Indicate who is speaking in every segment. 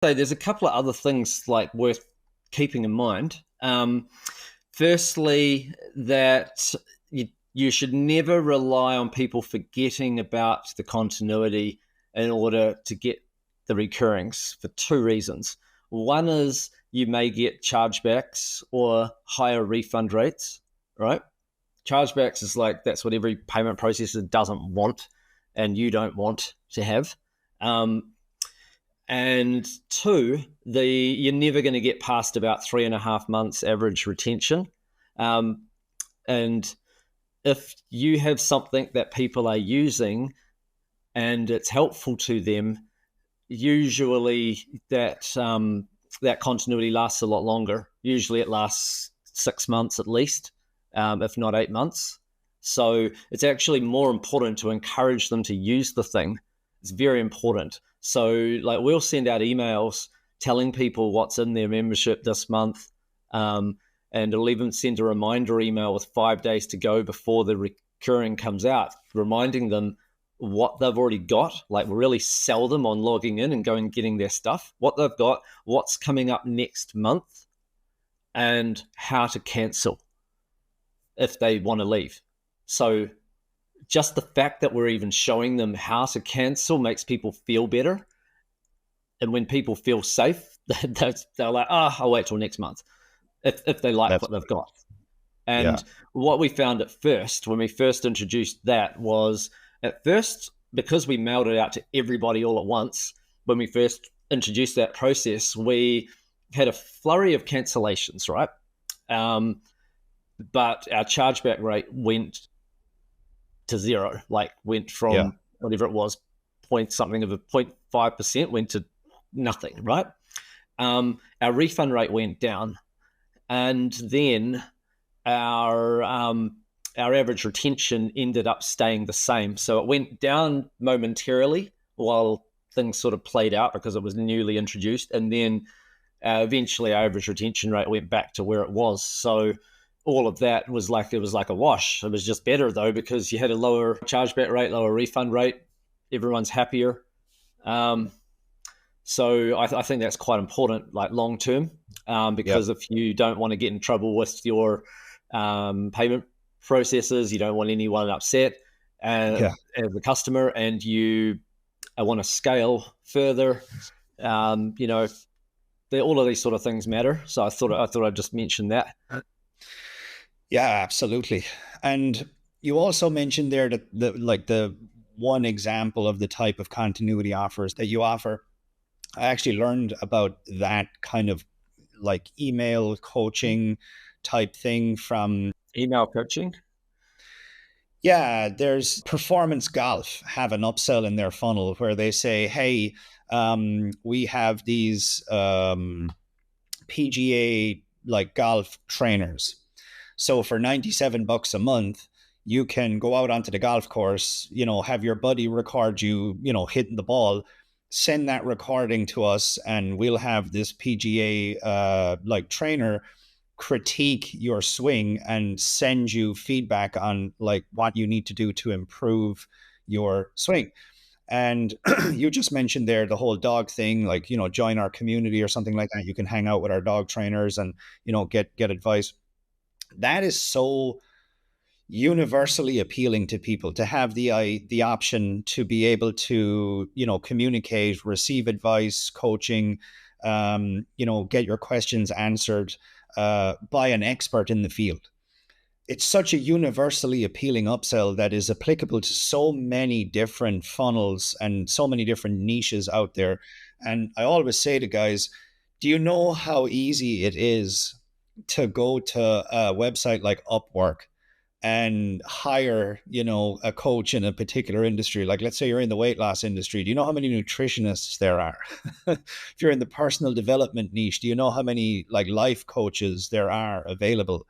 Speaker 1: So there's a couple of other things like worth keeping in mind. Firstly, that you should never rely on people forgetting about the continuity in order to get the recurrings for two reasons. One is you may get chargebacks or higher refund rates, right? Chargebacks is like that's what every payment processor doesn't want and you don't want to have. And two, you're never going to get past about 3.5 months average retention. And if you have something that people are using and it's helpful to them, usually that continuity lasts a lot longer. Usually it lasts 6 months at least, if not 8 months. So it's actually more important to encourage them to use the thing. It's very important. So like we'll send out emails telling people what's in their membership this month, and it'll even send a reminder email with 5 days to go before the recurring comes out, reminding them what they've already got, like really sell them on logging in and going and getting their stuff, what they've got, what's coming up next month, and how to cancel if they want to leave. So just the fact that we're even showing them how to cancel makes people feel better. And when people feel safe, they're like, I'll wait till next month if they like what they've got. And what we found at first, when we first introduced that, was at first, because we mailed it out to everybody all at once, when we first introduced that process, we had a flurry of cancellations, right? But our chargeback rate went to zero, like went from whatever it was, point something of a 0.5% went to nothing, right? Our refund rate went down, and then our average retention ended up staying the same. So it went down momentarily while things sort of played out because it was newly introduced, and then eventually our average retention rate went back to where it was. So all of that was like a wash. It was just better though because you had a lower chargeback rate, lower refund rate. Everyone's happier. So I think that's quite important, like long term, because if you don't want to get in trouble with your payment processors, you don't want anyone upset as a customer, and you want to scale further. All of these sort of things matter. So I thought I'd just mention that.
Speaker 2: Yeah, absolutely. And you also mentioned there that the one example of the type of continuity offers that you offer. I actually learned about that kind of like email coaching type thing from
Speaker 1: email coaching.
Speaker 2: Yeah, there's Performance Golf have an upsell in their funnel where they say, hey, we have these PGA like golf trainers. So for $97 a month, you can go out onto the golf course, have your buddy record you, hitting the ball, send that recording to us, and we'll have this PGA like trainer critique your swing and send you feedback on like what you need to do to improve your swing. And you just mentioned there the whole dog thing, like, join our community or something like that. You can hang out with our dog trainers and, get advice. That is so universally appealing to people, to have the option to be able to, communicate, receive advice, coaching, get your questions answered by an expert in the field. It's such a universally appealing upsell that is applicable to so many different funnels and so many different niches out there. And I always say to guys, do you know how easy it is to go to a website like Upwork and hire, a coach in a particular industry? Like, let's say you're in the weight loss industry. Do you know how many nutritionists there are? If you're in the personal development niche, do you know how many like life coaches there are available?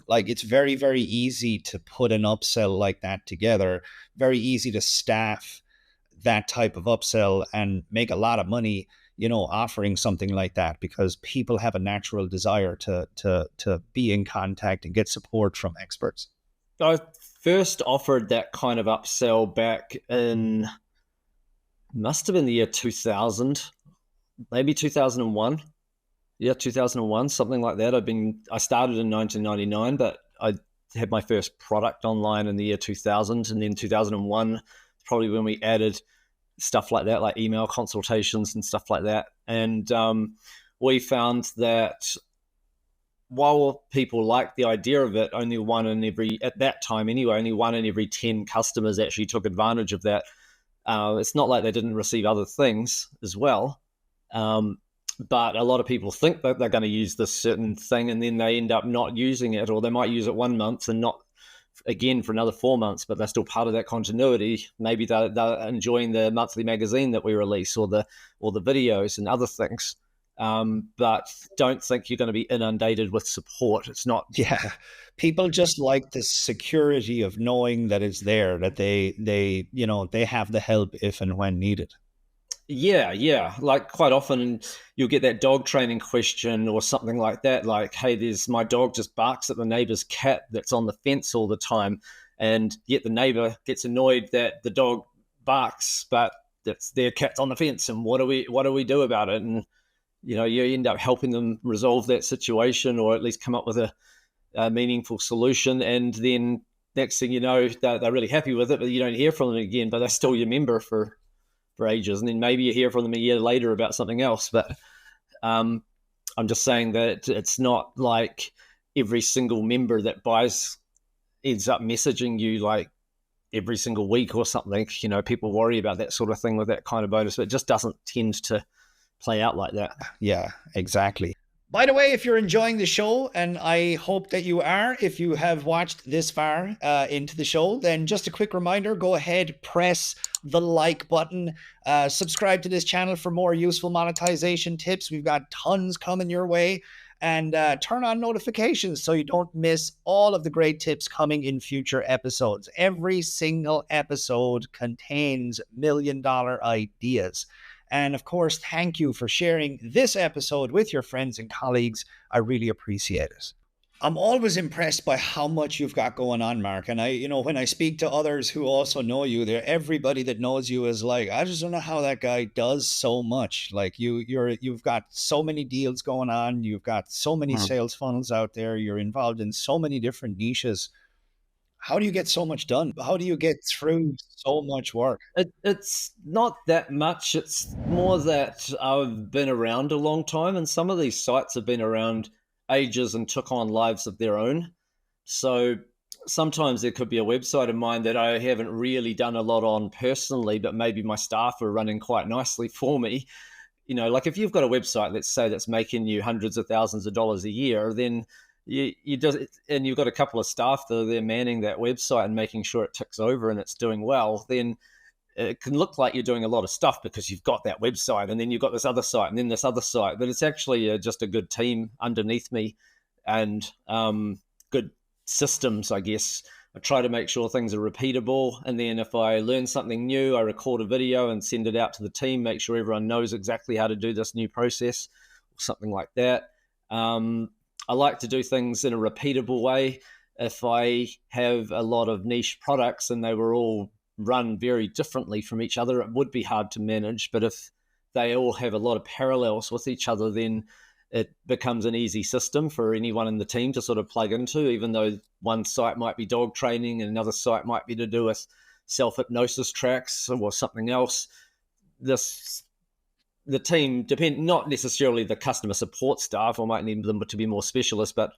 Speaker 2: Like, it's very, very easy to put an upsell like that together, very easy to staff that type of upsell and make a lot of money, offering something like that, because people have a natural desire to be in contact and get support from experts.
Speaker 1: I first offered that kind of upsell back in, must have been the year 2000 maybe 2001. Yeah, 2001, something like that. I started in 1999, but I had my first product online in the year 2000, and then 2001 probably when we added stuff like that, like email consultations and stuff like that. And we found that while people liked the idea of it, only one in every, at that time anyway, only one in every 10 customers actually took advantage of that. It's not like they didn't receive other things as well. But a lot of people think that they're going to use this certain thing and then they end up not using it, or they might use it 1 month and not again for another 4 months, but they're still part of that continuity. Maybe they're enjoying the monthly magazine that we release, or the videos and other things. But don't think you're going to be inundated with support. It's not.
Speaker 2: Yeah. People just like the security of knowing that it's there, that they have the help if and when needed.
Speaker 1: Yeah. Like quite often you'll get that dog training question or something like that. Like, hey, there's my dog just barks at the neighbor's cat that's on the fence all the time. And yet the neighbor gets annoyed that the dog barks, but that's their cat's on the fence. And what do we do about it? And, you end up helping them resolve that situation, or at least come up with a meaningful solution. And then next thing you know, they're really happy with it, but you don't hear from them again, but they're still your member for ages, and then maybe you hear from them a year later about something else. But I'm just saying that it's not like every single member that buys ends up messaging you like every single week or something. People worry about that sort of thing with that kind of bonus, but it just doesn't tend to play out like that.
Speaker 2: Yeah, exactly. By the way, if you're enjoying the show, and I hope that you are, if you have watched this far into the show, then just a quick reminder, go ahead, press the like button, subscribe to this channel for more useful monetization tips. We've got tons coming your way, and turn on notifications so you don't miss all of the great tips coming in future episodes. Every single episode contains $1,000,000 ideas. And of course, thank you for sharing this episode with your friends and colleagues. I really appreciate it. I'm always impressed by how much you've got going on, Mark. And when I speak to others who also know you, everybody that knows you is like, I just don't know how that guy does so much. Like you've got so many deals going on. You've got so many sales funnels out there. You're involved in so many different niches. How do you get so much done? How do you get through so much work?
Speaker 1: It's not that much. It's more that I've been around a long time, and some of these sites have been around ages and took on lives of their own. So sometimes there could be a website of mine that I haven't really done a lot on personally, but maybe my staff are running quite nicely for me. Like if you've got a website, let's say, that's making you hundreds of thousands of dollars a year, then you just, and you've got a couple of staff that are there manning that website and making sure it ticks over and it's doing well, then it can look like you're doing a lot of stuff because you've got that website and then you've got this other site and then this other site, but it's actually just a good team underneath me and good systems, I guess. I try to make sure things are repeatable, and then if I learn something new, I record a video and send it out to the team, make sure everyone knows exactly how to do this new process or something like that. I like to do things in a repeatable way. If I have a lot of niche products and they were all run very differently from each other, it would be hard to manage. But if they all have a lot of parallels with each other, then it becomes an easy system for anyone in the team to sort of plug into, even though one site might be dog training and another site might be to do with self-hypnosis tracks or something else. The team depend, not necessarily the customer support staff, or might need them to be more specialist, but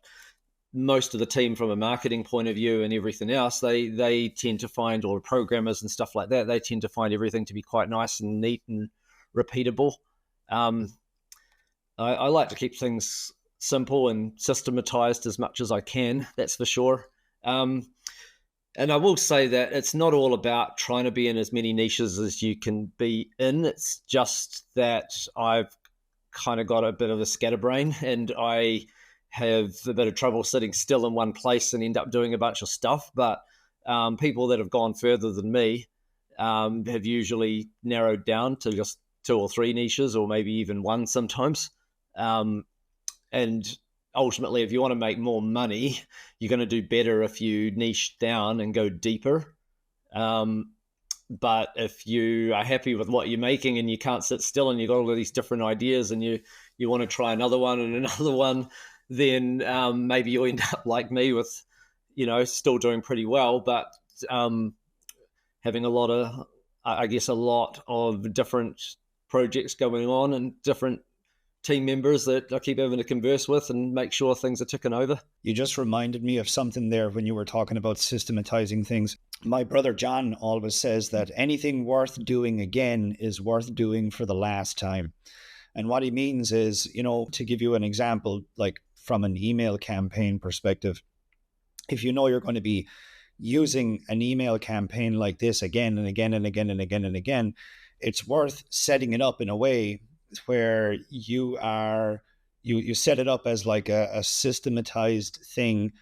Speaker 1: most of the team from a marketing point of view and everything else, they tend to find, or programmers and stuff like that, they tend to find everything to be quite nice and neat and repeatable. I like to keep things simple and systematized as much as I can, that's for sure. And I will say that it's not all about trying to be in as many niches as you can be in. It's just that I've kind of got a bit of a scatterbrain, and I have a bit of trouble sitting still in one place and end up doing a bunch of stuff. But people that have gone further than me have usually narrowed down to just 2 or 3 niches, or maybe even one sometimes. And ultimately, if you want to make more money, you're going to do better if you niche down and go deeper. But if you are happy with what you're making and you can't sit still and you've got all of these different ideas and you want to try another one and another one, then maybe you'll end up like me with, still doing pretty well, but having a lot of different projects going on and different team members that I keep having to converse with and make sure things are ticking over.
Speaker 2: You just reminded me of something there when you were talking about systematizing things. My brother John always says that anything worth doing again is worth doing for the last time. And what he means is, to give you an example, like from an email campaign perspective, if you know you're going to be using an email campaign like this again and again and again and again and again, it's worth setting it up in a way where you set it up as like a systematized thing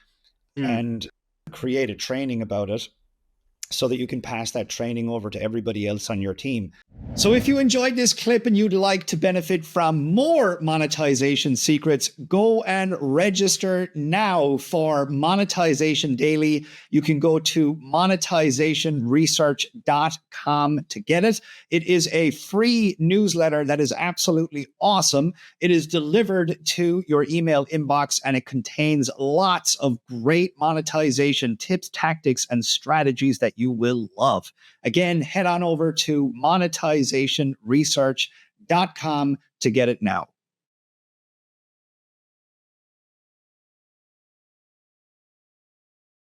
Speaker 2: and create a training about it so that you can pass that training over to everybody else on your team. So if you enjoyed this clip and you'd like to benefit from more monetization secrets, go and register now for Monetization Daily. You can go to monetizationresearch.com to get it. It is a free newsletter that is absolutely awesome. It is delivered to your email inbox and it contains lots of great monetization tips, tactics, and strategies that you will love. Again, head on over to monetizationresearch.com to get it now.